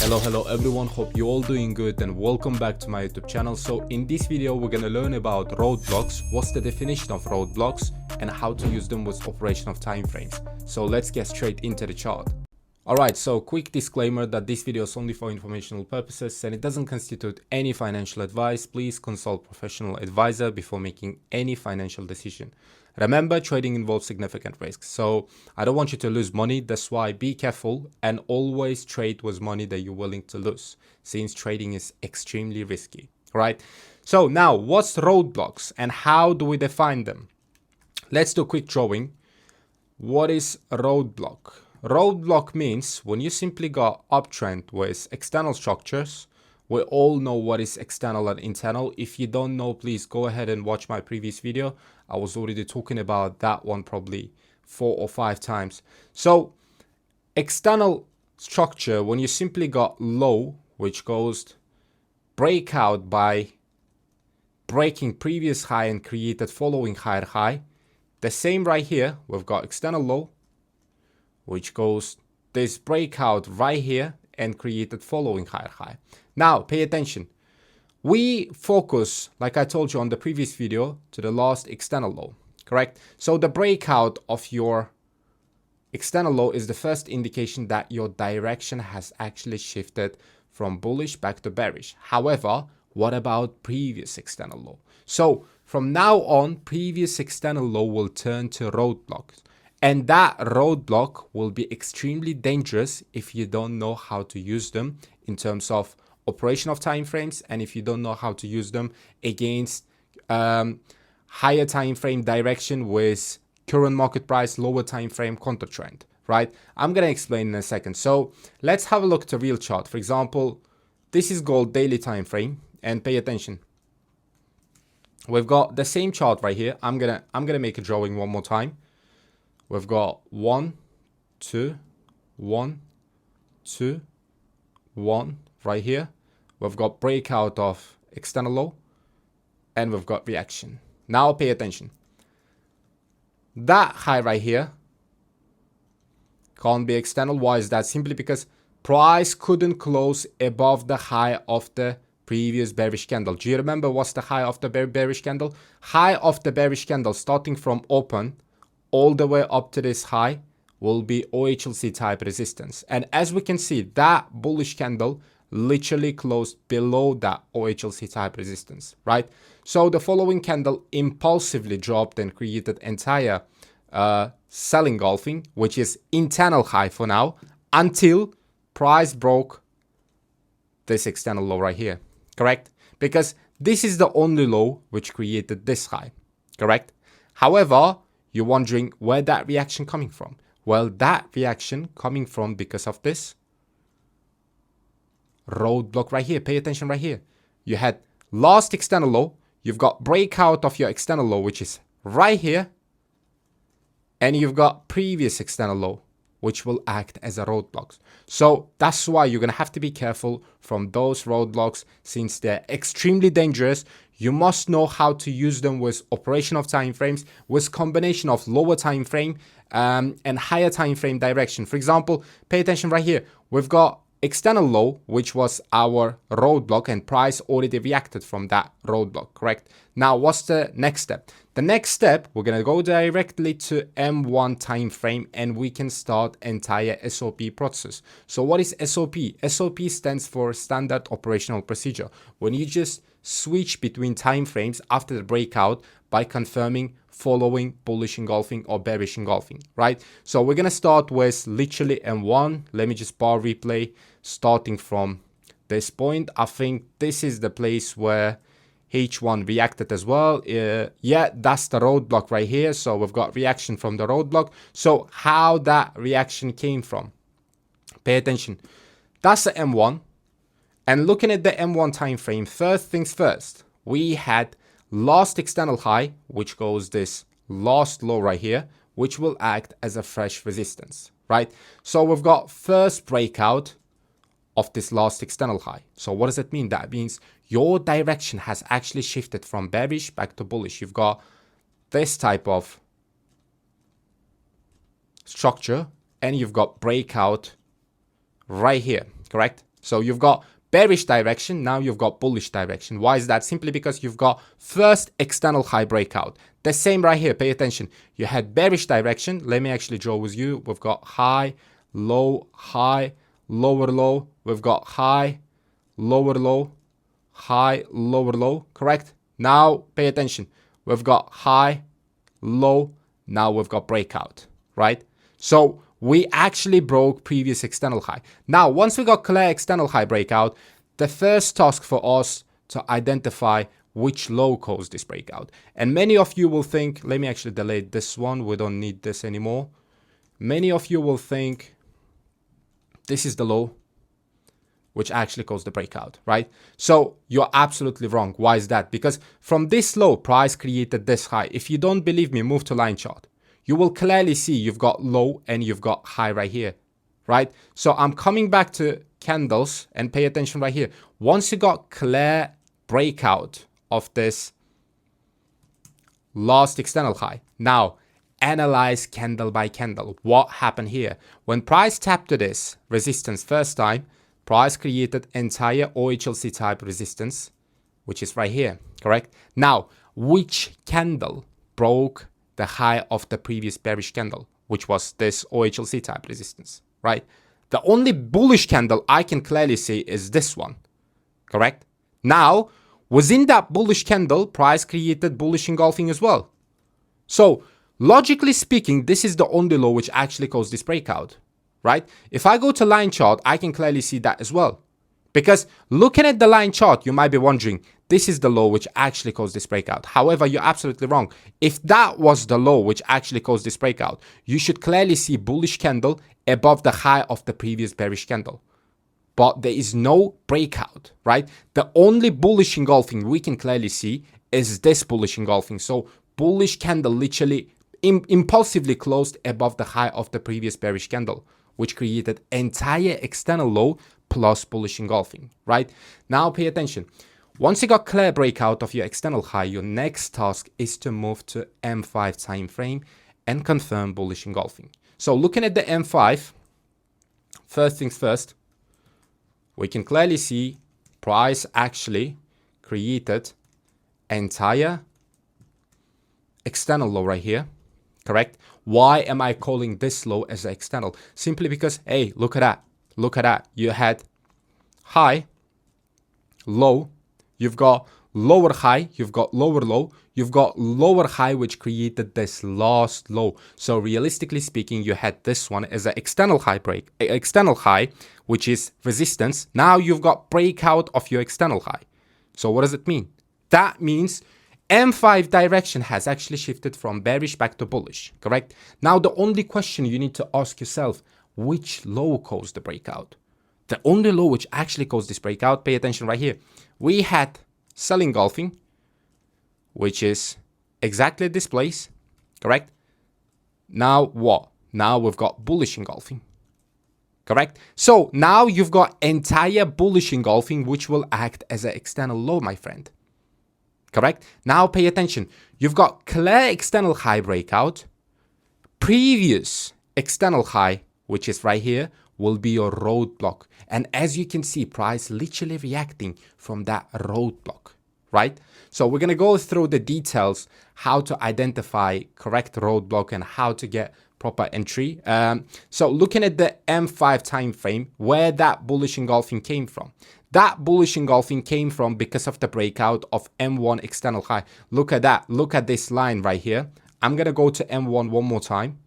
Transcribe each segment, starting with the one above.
Hello everyone, hope you all doing good and welcome back to my YouTube channel. So in this video we're gonna learn about roadblocks, what's the definition of roadblocks and how to use them with operation of timeframes. So let's get straight into the chart. Alright, so quick disclaimer that this video is only for informational purposes and it doesn't constitute any financial advice. Please consult professional advisor before making any financial decision. Remember, trading involves significant risks, so I don't want you to lose money. That's why be careful and always trade with money that you're willing to lose, since trading is extremely risky, right? So now, what's roadblocks and how do we define them? Let's do a quick drawing. What is a roadblock? Roadblock means when you simply got uptrend with external structures. We all know what is external and internal. If you don't know, please go ahead and watch my previous video. I was already talking about that one probably 4 or 5 times. So external structure, when you simply got low, which goes breakout by breaking previous high and created following higher high. The same right here, we've got external low, which goes this breakout right here and created following higher high. Now, pay attention. We focus, like I told you on the previous video, to the last external low, correct? So the breakout of your external low is the first indication that your direction has actually shifted from bullish back to bearish. However, what about previous external low? So from now on, previous external low will turn to roadblocks. And that roadblock will be extremely dangerous if you don't know how to use them in terms of operation of time frames, and if you don't know how to use them against higher time frame direction with current market price, lower time frame counter trend, right? I'm gonna explain in a second. So let's have a look at the real chart. For example, this is called daily time frame, and pay attention. We've got the same chart right here. I'm gonna make a drawing one more time. We've got 1, 2, 1, 2, 1 right here. We've got breakout of external low and we've got reaction. Now pay attention. That high right here can't be external. Why is that? Simply because price couldn't close above the high of the previous bearish candle. Do you remember what's the high of the bearish candle? High of the bearish candle starting from open all the way up to this high will be OHLC type resistance. And as we can see, that bullish candle literally closed below that OHLC type resistance, right? So the following candle impulsively dropped and created entire sell engulfing, which is internal high for now, until price broke this external low right here, correct? Because this is the only low which created this high, correct? However, you're wondering where that reaction coming from. Well, that reaction coming from because of this roadblock right here. Pay attention right here. You had last external low. You've got breakout of your external low, which is right here. And you've got previous external low, which will act as a roadblock. So that's why you're going to have to be careful from those roadblocks, since they're extremely dangerous. You must know how to use them with operation of time frames, with combination of lower time frame and higher time frame direction. For example, pay attention right here. We've got external low, which was our roadblock, and price already reacted from that roadblock, correct? Now, what's the next step? The next step, we're going to go directly to M1 time frame and we can start entire SOP process. So what is SOP? SOP stands for standard operational procedure. When you just switch between time frames after the breakout by confirming following bullish engulfing or bearish engulfing, right? So we're going to start with literally M1. Let me just bar replay starting from this point. I think this is the place where H1 reacted as well. Yeah, that's the roadblock right here. So we've got reaction from the roadblock. So how that reaction came from, pay attention. That's the M1. And looking at the M1 time frame, first things first, we had last external high, which goes this last low right here, which will act as a fresh resistance, right? So we've got first breakout of this last external high. So what does that mean? That means your direction has actually shifted from bearish back to bullish. You've got this type of structure and you've got breakout right here, correct? So you've got bearish direction, now you've got bullish direction. Why is that? Simply because you've got first external high breakout. The same right here, pay attention. You had bearish direction. Let me actually draw with you. We've got high, low, lower low. We've got high, lower low, high, lower low, correct? Now pay attention. We've got high, low, now we've got breakout, right? So we actually broke previous external high. Now, once we got clear external high breakout, the first task for us to identify which low caused this breakout. And many of you will think, let me actually delete this one. We don't need this anymore. Many of you will think this is the low, which actually caused the breakout, right? So you're absolutely wrong. Why is that? Because from this low, price created this high. If you don't believe me, move to line chart. You will clearly see you've got low and you've got high right here, right? So I'm coming back to candles and pay attention right here. Once you got clear breakout of this last external high, now analyze candle by candle. What happened here? When price tapped to this resistance first time, price created entire OHLC type resistance, which is right here, correct? Now, which candle broke the high of the previous bearish candle, which was this OHLC type resistance, right? The only bullish candle I can clearly see is this one, correct? Now, within that bullish candle, price created bullish engulfing as well. So, logically speaking, this is the only low which actually caused this breakout, right? If I go to line chart, I can clearly see that as well. Because looking at the line chart, you might be wondering, this is the low which actually caused this breakout. However, you're absolutely wrong. If that was the low which actually caused this breakout, you should clearly see bullish candle above the high of the previous bearish candle. But there is no breakout, right? The only bullish engulfing we can clearly see is this bullish engulfing. So bullish candle literally impulsively closed above the high of the previous bearish candle, which created entire external low plus bullish engulfing, right? Now pay attention. Once you got clear breakout of your external high, your next task is to move to M5 time frame and confirm bullish engulfing. So looking at the M5, first things first, we can clearly see price actually created entire external low right here, correct? Why am I calling this low as an external? Simply because, hey, look at that. Look at that. You had high, low, you've got lower high, you've got lower low, you've got lower high, which created this last low. So realistically speaking, you had this one as an external high external high, which is resistance. Now you've got breakout of your external high. So what does it mean? That means M5 direction has actually shifted from bearish back to bullish, correct? Now the only question you need to ask yourself, which low caused the breakout? The only low which actually caused this breakout, pay attention right here. We had sell engulfing, which is exactly this place, correct? Now what? Now we've got bullish engulfing, correct? So now you've got entire bullish engulfing, which will act as an external low, my friend, correct? Now pay attention. You've got clear external high breakout, previous external high, which is right here, will be your roadblock. And as you can see, price literally reacting from that roadblock, right? So we're going to go through the details, how to identify correct roadblock and how to get proper entry. So looking at the M5 time frame, where that bullish engulfing came from. That bullish engulfing came from because of the breakout of M1 external high. Look at that. Look at this line right here. I'm going to go to M1 one more time.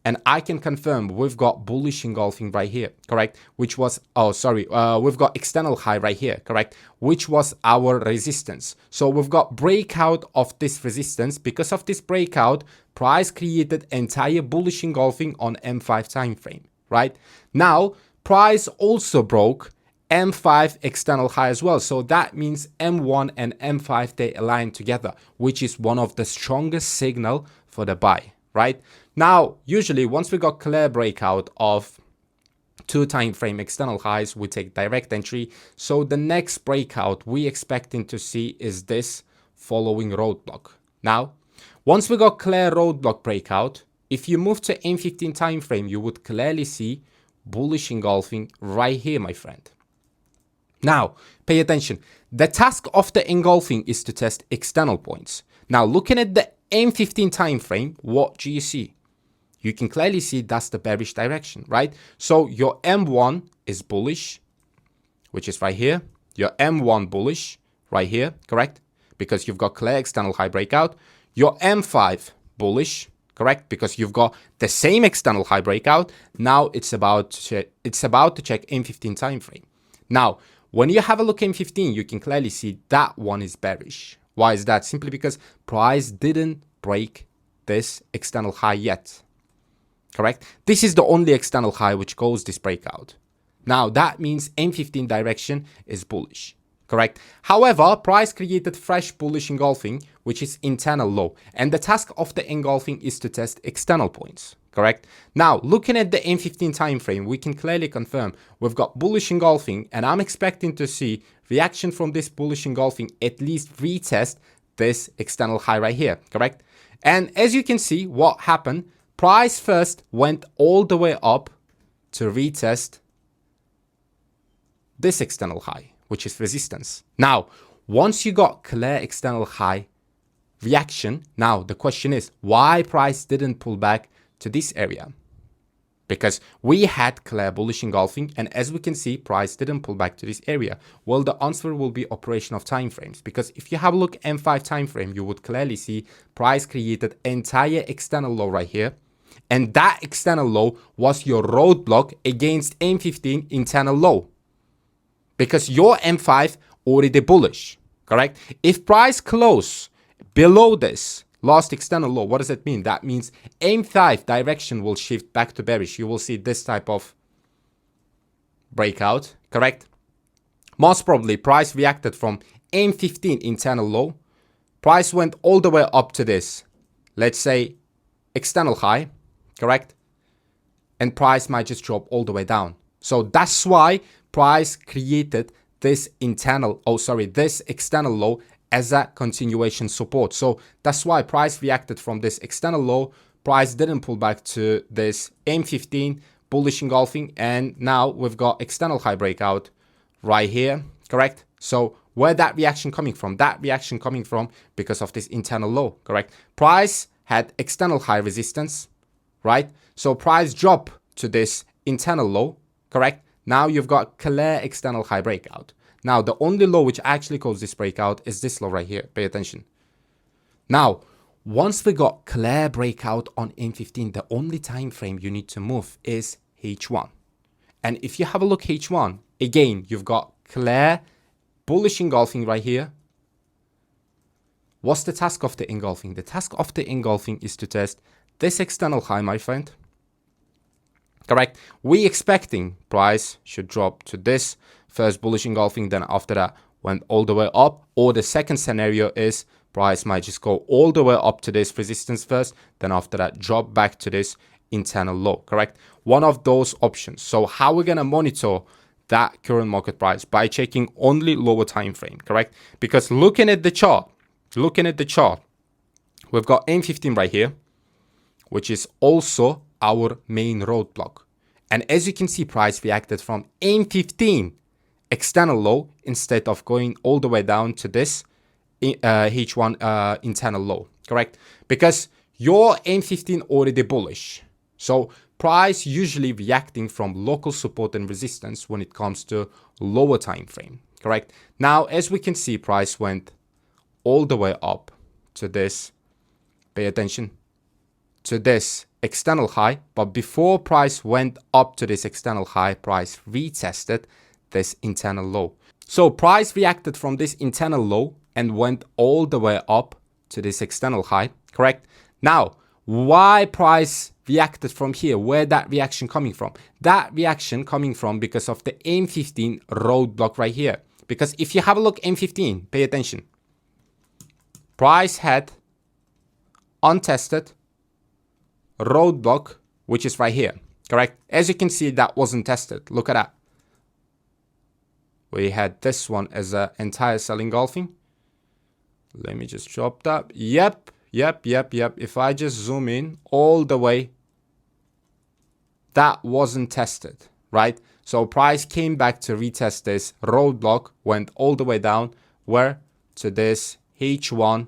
And I can confirm we've got bullish engulfing right here, correct? Which was, we've got external high right here, correct? Which was our resistance. So we've got breakout of this resistance. Because of this breakout, price created entire bullish engulfing on M5 time frame, right? Now, price also broke M5 external high as well. So that means M1 and M5, they align together, which is one of the strongest signal for the buy, right? Now, usually once we got clear breakout of 2 time frame external highs, we take direct entry. So the next breakout we expecting to see is this following roadblock. Now, once we got clear roadblock breakout, if you move to M15 time frame, you would clearly see bullish engulfing right here, my friend. Now, pay attention. The task of the engulfing is to test external points. Now, looking at the M15 time frame, what do you see? You can clearly see that's the bearish direction, right? So your M1 is bullish, which is right here. Your M1 bullish right here, correct? Because you've got clear external high breakout. Your M5 bullish, correct? Because you've got the same external high breakout. Now it's about to check M15 time frame. Now, when you have a look at M15, you can clearly see that one is bearish. Why is that? Simply because price didn't break this external high yet. Correct? This is the only external high which goes this breakout. Now that means M15 direction is bullish. Correct? However, price created fresh bullish engulfing, which is internal low. And the task of the engulfing is to test external points. Correct? Now, looking at the M15 time frame, we can clearly confirm we've got bullish engulfing, and I'm expecting to see reaction from this bullish engulfing at least retest this external high right here. Correct? And as you can see, what happened? Price first went all the way up to retest this external high, which is resistance. Now, once you got clear external high reaction, now the question is why price didn't pull back to this area? Because we had clear bullish engulfing, and as we can see, price didn't pull back to this area. Well, the answer will be operation of time frames, because if you have a look M5 time frame, you would clearly see price created entire external low right here. And that external low was your roadblock against M15 internal low. Because your M5 already bullish, correct? If price close below this last external low, what does that mean? That means M5 direction will shift back to bearish. You will see this type of breakout, correct? Most probably price reacted from M15 internal low. Price went all the way up to this, let's say, external high, correct? And price might just drop all the way down. So that's why price created this this external low as a continuation support. So that's why price reacted from this external low. Price didn't pull back to this M15 bullish engulfing, and now we've got external high breakout right here, correct? So where that reaction coming from? That reaction coming from because of this internal low, correct? Price had external high resistance, right? So price drop to this internal low, correct? Now you've got clear external high breakout. Now the only low which actually caused this breakout is this low right here. Pay attention. Now, once we got clear breakout on M15, the only time frame you need to move is H1. And if you have a look H1, again, you've got clear bullish engulfing right here. What's the task of the engulfing? The task of the engulfing is to test this external high, my friend. Correct? We expecting price should drop to this first bullish engulfing, then after that went all the way up. Or the second scenario is price might just go all the way up to this resistance first, then after that drop back to this internal low, correct? One of those options. So how we're gonna monitor that current market price? By checking only lower time frame, correct? Because looking at the chart, we've got M15 right here, which is also our main roadblock. And as you can see, price reacted from M15 external low instead of going all the way down to this H1 internal low, correct? Because your M15 already bullish. So price usually reacting from local support and resistance when it comes to lower time frame, correct? Now, as we can see, price went all the way up to this, pay attention, to this external high, but before price went up to this external high, price retested this internal low. So price reacted from this internal low and went all the way up to this external high, correct? Now, why price reacted from here? Where that reaction coming from? That reaction coming from because of the M15 roadblock right here. Because if you have a look M15, pay attention. Price had untested roadblock, which is right here, correct? As you can see, that wasn't tested. Look at that. We had this one as an entire sell engulfing. Let me just drop that. Yep. If I just zoom in all the way, that wasn't tested, right? So price came back to retest this roadblock, went all the way down, where to this H1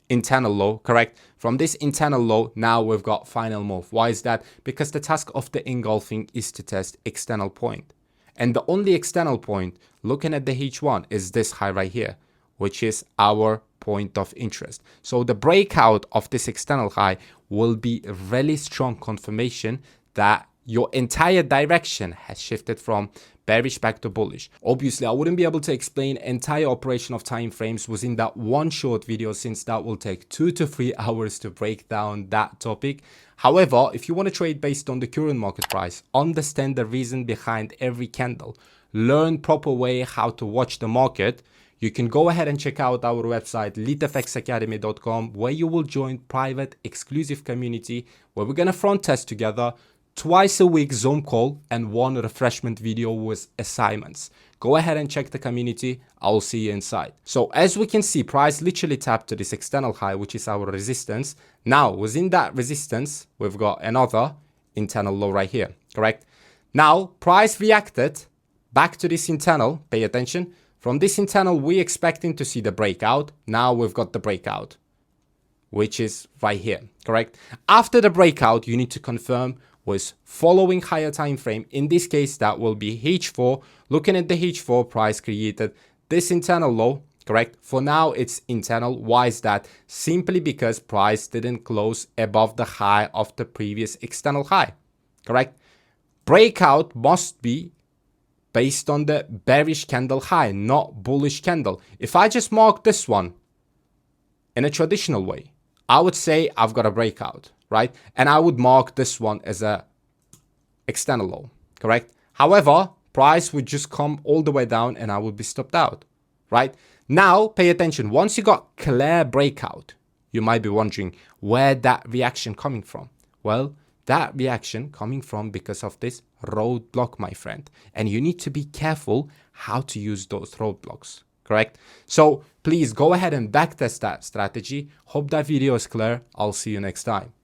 internal low, correct? From this internal low, now we've got final move. Why is that? Because the task of the engulfing is to test external point. And the only external point, looking at the H1, is this high right here, which is our point of interest. So the breakout of this external high will be a really strong confirmation that your entire direction has shifted from bearish back to bullish. Obviously, I wouldn't be able to explain entire operation of time frames within that one short video, since that will take 2 to 3 hours to break down that topic. However, if you want to trade based on the current market price, understand the reason behind every candle, learn proper way how to watch the market, you can go ahead and check out our website litfxacademy.com, where you will join private exclusive community where we're going to front test together, twice a week Zoom call, and one refreshment video with assignments. Go ahead and check the community. I'll see you inside. So as we can see, price literally tapped to this external high, which is our resistance. Now within that resistance, we've got another internal low right here, correct? Now price reacted back to this internal, pay attention. From this internal, we're expecting to see the breakout. Now we've got the breakout, which is right here, correct? After the breakout, you need to confirm with following higher time frame. In this case, that will be H4. Looking at the H4, price created this internal low, correct? For now, it's internal. Why is that? Simply because price didn't close above the high of the previous external high, correct? Breakout must be based on the bearish candle high, not bullish candle. If I just mark this one in a traditional way, I would say I've got a breakout, right? And I would mark this one as a external low, correct? However, price would just come all the way down and I would be stopped out, right? Now, pay attention. Once you got clear breakout, you might be wondering where that reaction coming from. Well, that reaction coming from because of this roadblock, my friend. And you need to be careful how to use those roadblocks, correct? So please go ahead and backtest that strategy. Hope that video is clear. I'll see you next time.